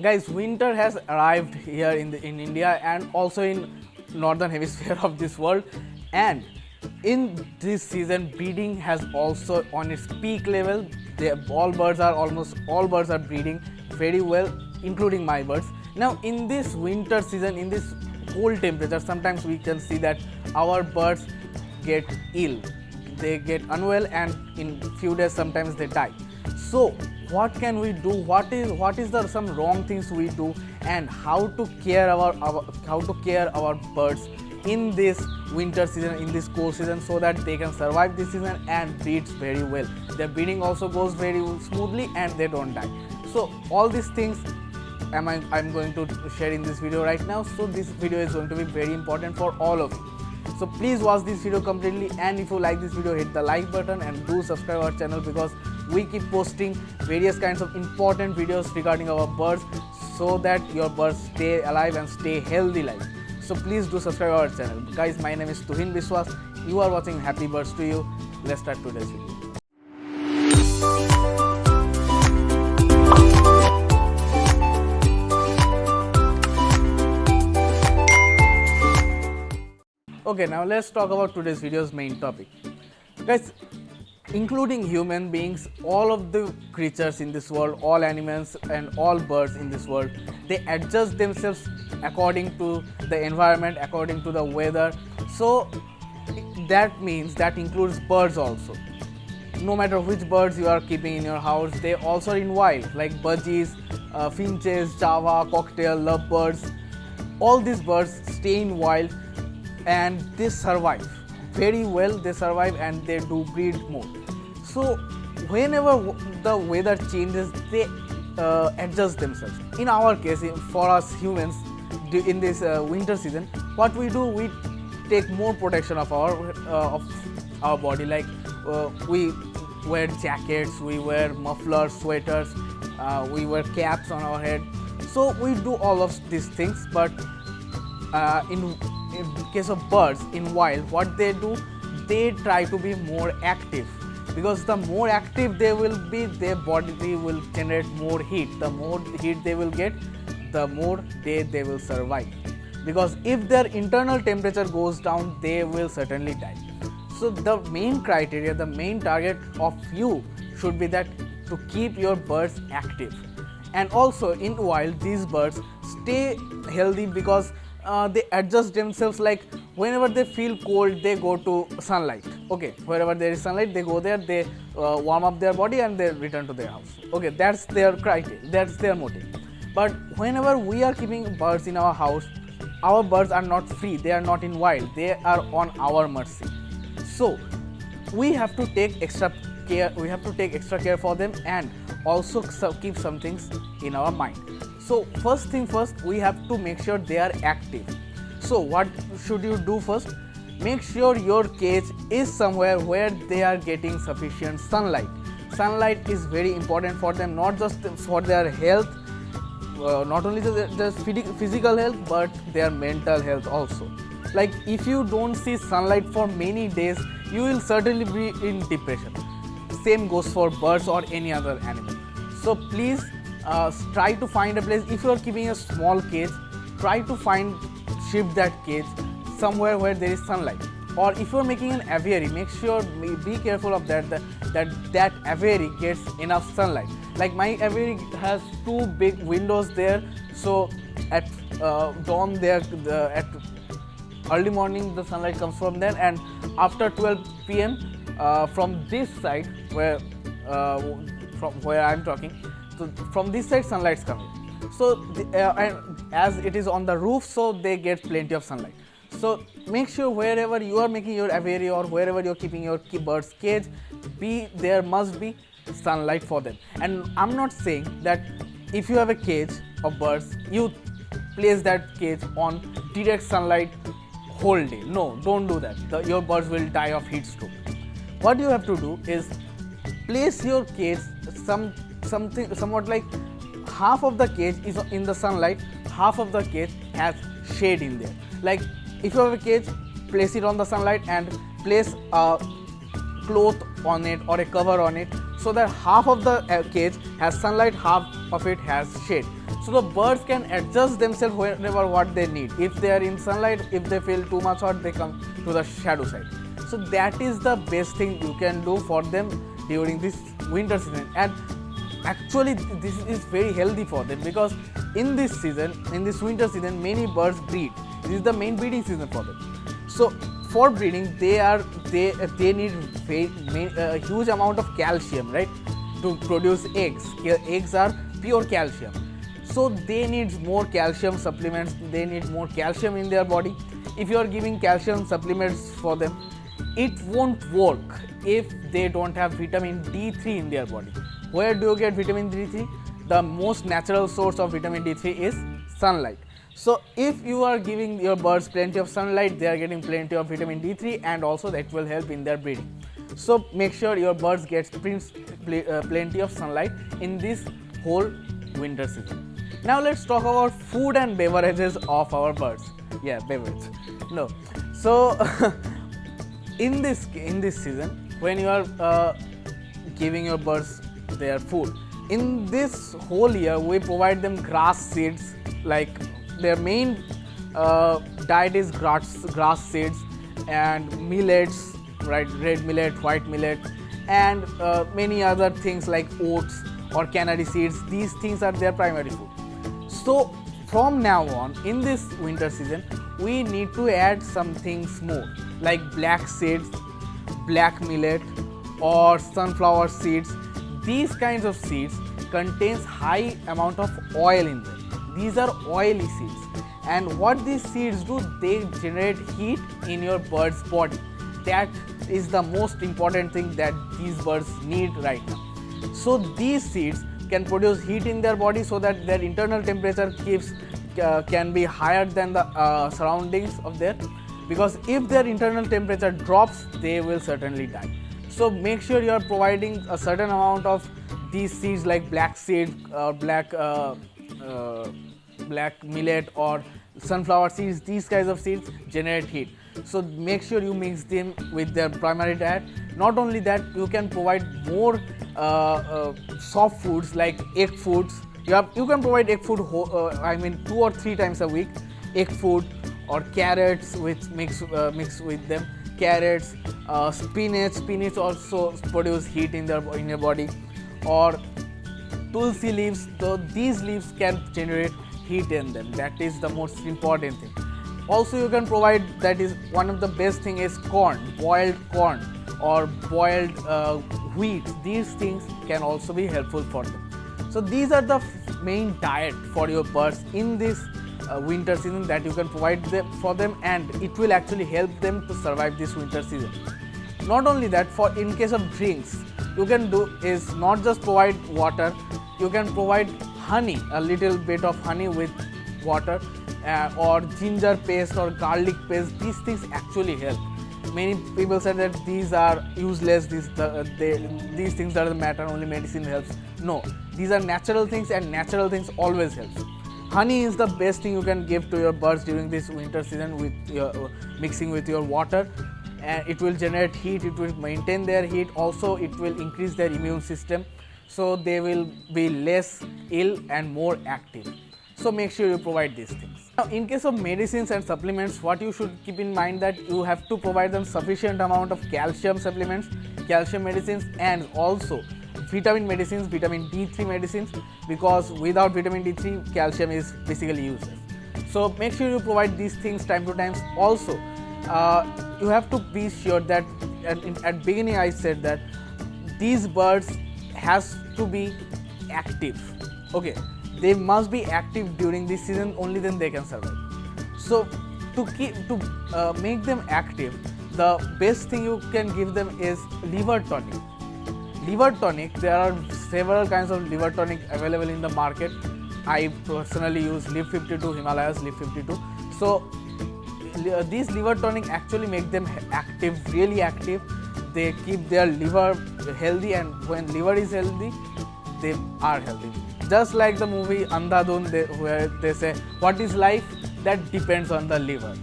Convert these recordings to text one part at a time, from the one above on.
Guys, winter has arrived here in India and also in northern hemisphere of this world, and in this season breeding has also on its peak level. Almost all birds are breeding very well, including my birds. Now in this winter season, in this cold temperature, sometimes we can see that our birds get ill, they get unwell, and in few days sometimes they die. So what can we do? What is the some wrong things we do, and how to care our birds in this winter season, in this cold season, so that they can survive this season and breed very well. Their breeding also goes very smoothly and they don't die. So all these things I'm going to share in this video right now. So this video is going to be very important for all of you. So please watch this video completely, and if you like this video, hit the like button and do subscribe our channel, because we keep posting various kinds of important videos regarding our birds, so that your birds stay alive and stay healthy life. So please do subscribe our channel. Guys, my name is Tuhin. You are watching Happy Birds to You. Let's start today's video. Okay, now let's talk about today's video's main topic. Guys, including human beings, all of the creatures in this world, all animals and all birds in this world, they adjust themselves according to the environment, according to the weather. So that means that includes birds also. No matter which birds you are keeping in your house, they also are in wild, like budgies, finches, java, cockatiel, lovebirds. All these birds stay in wild and they survive very well. They survive and they do breed more. So whenever the weather changes, they adjust themselves. In our case, for us humans, in this winter season, what we do, we take more protection of our body. Like we wear jackets, we wear mufflers, sweaters, we wear caps on our head. So we do all of these things. But in case of birds in wild, what they do, they try to be more active, because the more active they will be, their body will generate more heat. The more heat they will get, the more they will survive, because if their internal temperature goes down, they will certainly die. So the main criteria, the main target of you should be that to keep your birds active. And also in wild, these birds stay healthy because they adjust themselves. Like whenever they feel cold, they go to sunlight. Okay, wherever there is sunlight, they go there, they warm up their body and they return to their house. Okay, that's their criteria, that's their motive. But whenever we are keeping birds in our house, our birds are not free, they are not in wild, they are on our mercy. So we have to take extra care for them, and also keep some things in our mind. So first thing first, we have to make sure they are active. So what should you do first? Make sure your cage is somewhere where they are getting sufficient sunlight. Sunlight is very important for them, not just for their health, not only their physical health, but their mental health also. Like if you don't see sunlight for many days, you will certainly be in depression. Same goes for birds or any other animal. So please try to find a place. If you are keeping a small cage, try to shift that cage somewhere where there is sunlight. Or if you are making an aviary, make sure, be careful of that aviary gets enough sunlight. Like my aviary has 2 big windows there, so at dawn at early morning the sunlight comes from there, and after 12 p.m. From this side from where I am talking, so from this side sunlight is coming. So and as it is on the roof, so they get plenty of sunlight. So make sure wherever you are making your aviary or wherever you are keeping your birds cage, there must be sunlight for them. And I'm not saying that if you have a cage of birds, you place that cage on direct sunlight whole day. No, don't do that. Your birds will die of heat stroke. What you have to do is place your cage somewhat like half of the cage is in the sunlight, half of the cage has shade in there. Like if you have a cage, place it on the sunlight and place a cloth on it or a cover on it, so that half of the cage has sunlight, half of it has shade. So the birds can adjust themselves whenever what they need. If they are in sunlight, if they feel too much hot, they come to the shadow side. So that is the best thing you can do for them during this winter season. And actually this is very healthy for them, because in this season, in this winter season, many birds breed. This is the main breeding season for them. So for breeding, they need a huge amount of calcium, right, to produce eggs. Eggs are pure calcium. So they need more calcium supplements, they need more calcium in their body. If you are giving calcium supplements for them, it won't work if they don't have vitamin D3 in their body. Where do you get vitamin D3? The most natural source of vitamin D3 is sunlight. So if you are giving your birds plenty of sunlight, they are getting plenty of vitamin D3, and also that will help in their breeding. So make sure your birds get plenty of sunlight in this whole winter season. Now let's talk about food and beverages of our birds. Yeah, beverage. No. So in this season, when you are giving your birds their food, in this whole year we provide them grass seeds. Like their main diet is grass seeds and millets, right? Red millet, white millet, and many other things like oats or canary seeds. These things are their primary food. So from now on, in this winter season, we need to add some things more, like black seeds, black millet, or sunflower seeds. These kinds of seeds contains high amount of oil in them. These are oily seeds, and what these seeds do, they generate heat in your bird's body. That is the most important thing that these birds need right now. So these seeds can produce heat in their body, so that their internal temperature can be higher than the surroundings of their, because if their internal temperature drops, they will certainly die. So make sure you are providing a certain amount of these seeds, like black seed, black millet, or sunflower seeds. These kinds of seeds generate heat. So make sure you mix them with their primary diet. Not only that, you can provide more soft foods like egg foods. You can provide egg food 2 or 3 times a week. Egg food, or carrots which mix with them. Carrots, spinach also produce heat in your body, or tulsi leaves. So these leaves can generate heat in them. That is the most important thing. Also, you can provide, that is one of the best thing, is corn, boiled corn, or boiled wheat. These things can also be helpful for them. So these are the main diet for your birds in this winter season that you can provide for them, and it will actually help them to survive this winter season. Not only that, in case of drinks, you can do is not just provide water. You can provide honey, a little bit of honey with water, or ginger paste or garlic paste. These things actually help. Many people say that these are useless, these things doesn't matter, only medicine helps. No, these are natural things, and natural things always helps. Honey is the best thing you can give to your birds during this winter season, with mixing with your water, and it will generate heat, it will maintain their heat. Also, it will increase their immune system, so they will be less ill and more active. So make sure you provide these things. Now, in case of medicines and supplements, what you should keep in mind, that you have to provide them sufficient amount of calcium supplements, calcium medicines, and also vitamin medicines, vitamin D3 medicines, because without vitamin D3, calcium is basically useless. So make sure you provide these things time to time. Also, you have to be sure that at beginning I said that these birds has to be active. Okay, they must be active during this season, only then they can survive. So to make them active, the best thing you can give them is liver tonic. Liver tonic, there are several kinds of liver tonic available in the market. I personally use Live 52, Himalayas Live 52. So these liver tonic actually make them active, really active. They keep their liver healthy, and when liver is healthy, they are healthy. Just like the movie Andhadhun, where they say, what is life? That depends on the liver.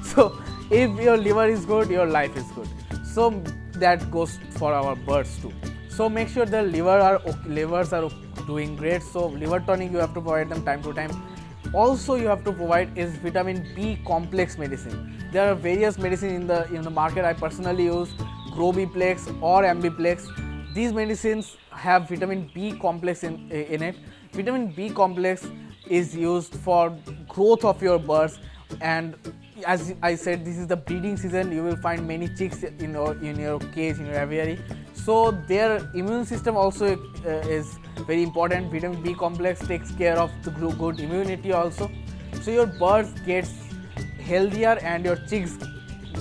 So if your liver is good, your life is good. So that goes for our birds too. So make sure the livers are doing great. So liver tonic you have to provide them time to time. Also you have to provide is vitamin B complex medicine. There are various medicine in the market. I personally use Grobiplex or Ambiplex. These medicines have vitamin B complex in it. Vitamin B complex is used for growth of your birds, and as I said, this is the breeding season. You will find many chicks in your cage, in your aviary. So their immune system also is very important. Vitamin B complex takes care of the good immunity also. So your birds gets healthier and your chicks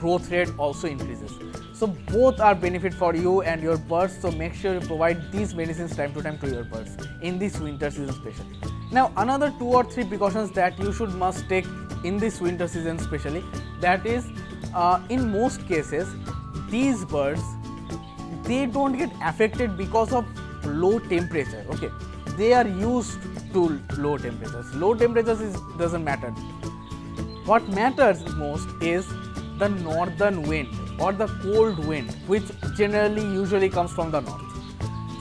growth rate also increases. So both are benefit for you and your birds. So make sure you provide these medicines time to time to your birds in this winter season especially. Now another 2 or 3 precautions that you must take in this winter season especially, that is in most cases these birds, they don't get affected because of low temperature. Okay, they are used to low temperatures. Low temperatures doesn't matter. What matters most is the northern wind or the cold wind, which usually comes from the north.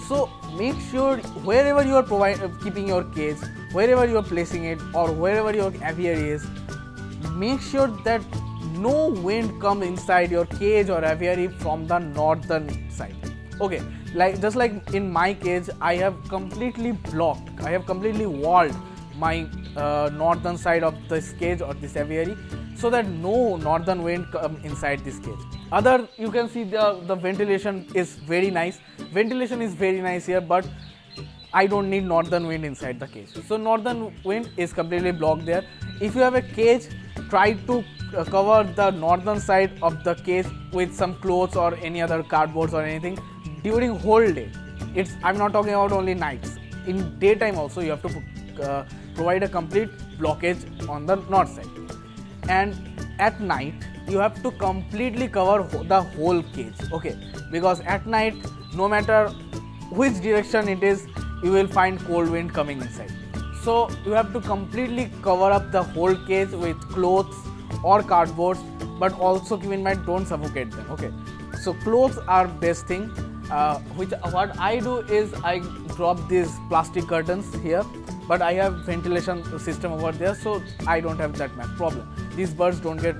So make sure wherever you are keeping your cage, wherever you are placing it, or wherever your aviary is, make sure that no wind comes inside your cage or aviary from the northern side. Okay, just like in my cage, I have completely walled my northern side of this cage or this aviary, so that no northern wind come inside this cage. You can see the ventilation is very nice. Ventilation is very nice here, but I don't need northern wind inside the cage. So northern wind is completely blocked there. If you have a cage, try to cover the northern side of the cage with some clothes or any other cardboards or anything during whole day. I'm not talking about only nights. In daytime also you have to provide a complete blockage on the north side. And at night you have to completely cover the whole cage. Okay, because at night, no matter which direction it is, you will find cold wind coming inside. So you have to completely cover up the whole cage with clothes or cardboards, but also keep in mind, don't suffocate them. Okay, so clothes are best thing. What I do is I drop these plastic curtains here, but I have ventilation system over there, so I don't have that much problem. These birds don't get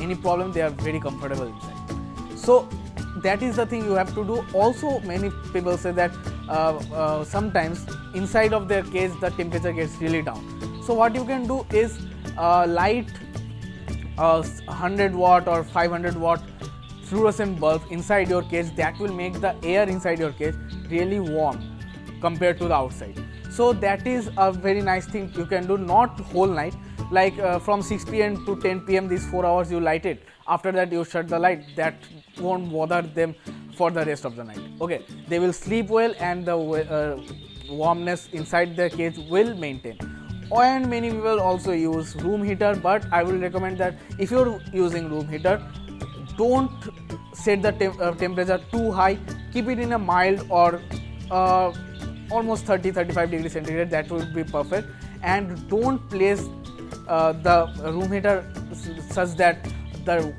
any problem. They are very comfortable inside. So that is the thing you have to do. Also, many people say that sometimes inside of their cage the temperature gets really down. So what you can do is light 100 watt or 500 watt fluorescent bulb inside your cage. That will make the air inside your cage really warm compared to the outside. So that is a very nice thing you can do, not whole night, like from 6 p.m. to 10 p.m. these 4 hours you light it. After that you shut the light. That won't bother them for the rest of the night. Okay, they will sleep well and the warmness inside their cage will maintain. And many people also use room heater, but I will recommend that if you're using room heater, don't set the temperature too high. Keep it in a mild or almost 30-35 degrees centigrade. That would be perfect. And don't place the room heater such that the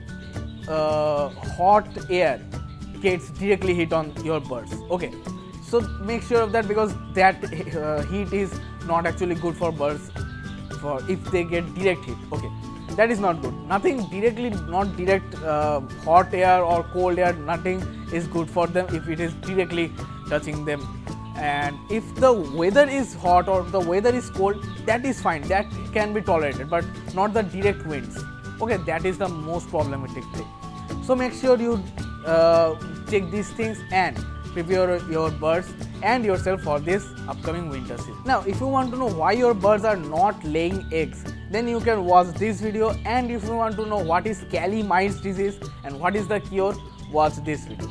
hot air gets directly hit on your birds. Okay, so make sure of that, because that heat is not actually good for birds for if they get direct heat. Okay, that is not good. Nothing directly, not direct hot air or cold air, nothing is good for them if it is directly touching them. And if the weather is hot or the weather is cold, that is fine, that can be tolerated, but not the direct winds. Okay, that is the most problematic thing. So make sure you check these things and prepare your birds and yourself for this upcoming winter season. Now, if you want to know why your birds are not laying eggs, then you can watch this video. And if you want to know what is Cali mites disease and what is the cure, watch this video.